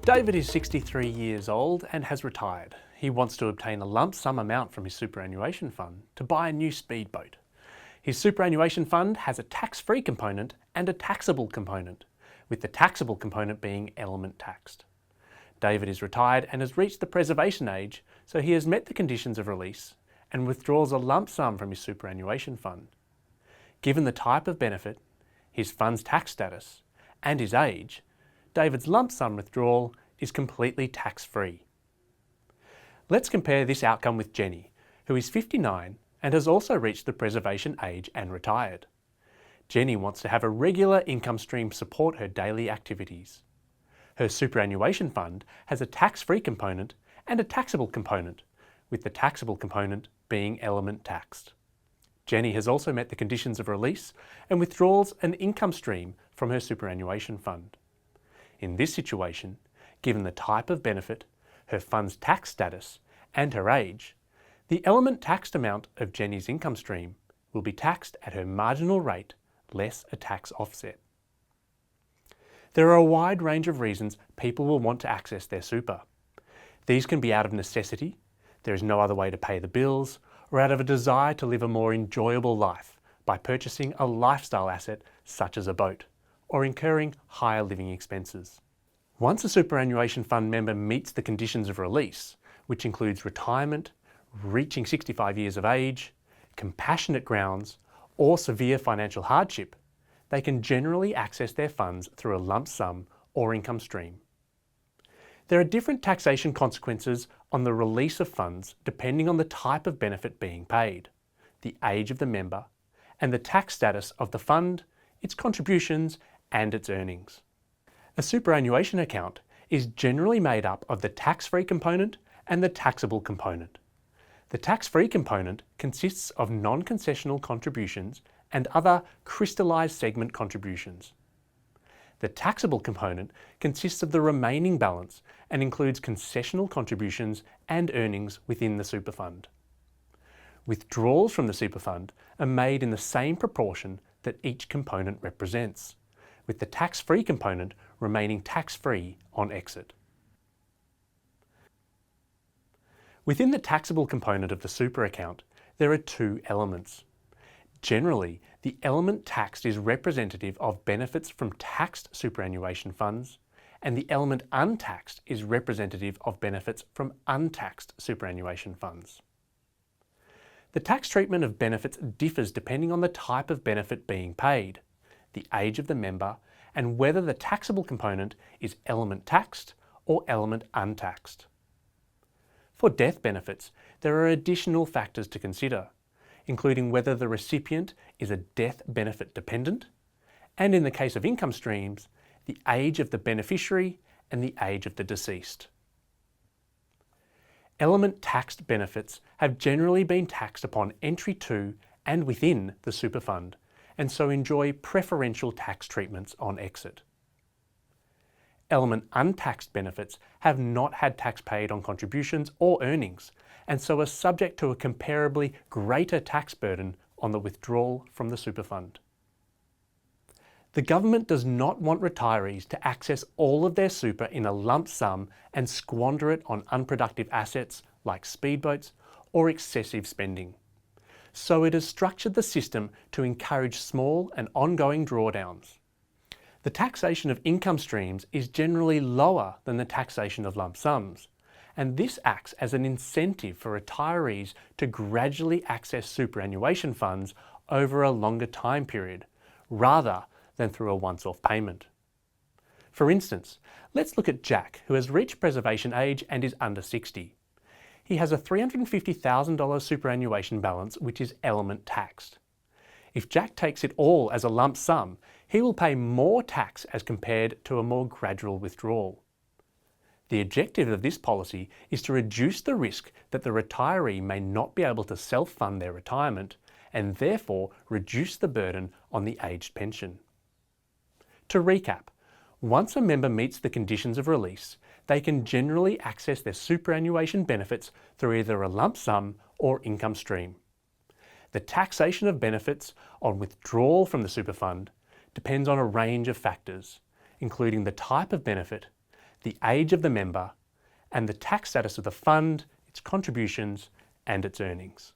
David is 63 years old and has retired. He wants to obtain a lump sum amount from his superannuation fund to buy a new speedboat. His superannuation fund has a tax-free component and a taxable component, with the taxable component being element taxed. David is retired and has reached the preservation age, so he has met the conditions of release and withdraws a lump sum from his superannuation fund. Given the type of benefit, his fund's tax status, and his age, David's lump sum withdrawal is completely tax-free. Let's compare this outcome with Jenny, who is 59 and has also reached the preservation age and retired. Jenny wants to have a regular income stream support her daily activities. Her superannuation fund has a tax-free component and a taxable component, with the taxable component being element taxed. Jenny has also met the conditions of release and withdraws an income stream from her superannuation fund. In this situation, given the type of benefit, her fund's tax status, and her age, the element taxed amount of Jenny's income stream will be taxed at her marginal rate less a tax offset. There are a wide range of reasons people will want to access their super. These can be out of necessity, there is no other way to pay the bills, or out of a desire to live a more enjoyable life by purchasing a lifestyle asset such as a boat, or incurring higher living expenses. Once a superannuation fund member meets the conditions of release, which includes retirement, reaching 65 years of age, compassionate grounds, or severe financial hardship, they can generally access their funds through a lump sum or income stream. There are different taxation consequences on the release of funds depending on the type of benefit being paid, the age of the member, and the tax status of the fund, its contributions, and its earnings. A superannuation account is generally made up of the tax-free component and the taxable component. The tax-free component consists of non-concessional contributions and other crystallised segment contributions. The taxable component consists of the remaining balance and includes concessional contributions and earnings within the super fund. Withdrawals from the super fund are made in the same proportion that each component represents, with the tax-free component remaining tax-free on exit. Within the taxable component of the super account, there are two elements. Generally, the element taxed is representative of benefits from taxed superannuation funds, and the element untaxed is representative of benefits from untaxed superannuation funds. The tax treatment of benefits differs depending on the type of benefit being paid, the age of the member, and whether the taxable component is element taxed or element untaxed. For death benefits, there are additional factors to consider, including whether the recipient is a death benefit dependent, and in the case of income streams, the age of the beneficiary and the age of the deceased. Element taxed benefits have generally been taxed upon entry to and within the super fund, and so enjoy preferential tax treatments on exit. Element untaxed benefits have not had tax paid on contributions or earnings, and so are subject to a comparably greater tax burden on the withdrawal from the super fund. The government does not want retirees to access all of their super in a lump sum and squander it on unproductive assets like speedboats or excessive spending. So it has structured the system to encourage small and ongoing drawdowns. The taxation of income streams is generally lower than the taxation of lump sums, and this acts as an incentive for retirees to gradually access superannuation funds over a longer time period, rather than through a once-off payment. For instance, let's look at Jack, who has reached preservation age and is under 60. He has a $350,000 superannuation balance which is element taxed. If Jack takes it all as a lump sum, he will pay more tax as compared to a more gradual withdrawal. The objective of this policy is to reduce the risk that the retiree may not be able to self-fund their retirement and therefore reduce the burden on the aged pension. To recap, once a member meets the conditions of release, they can generally access their superannuation benefits through either a lump sum or income stream. The taxation of benefits on withdrawal from the super fund depends on a range of factors, including the type of benefit, the age of the member, and the tax status of the fund, its contributions, and its earnings.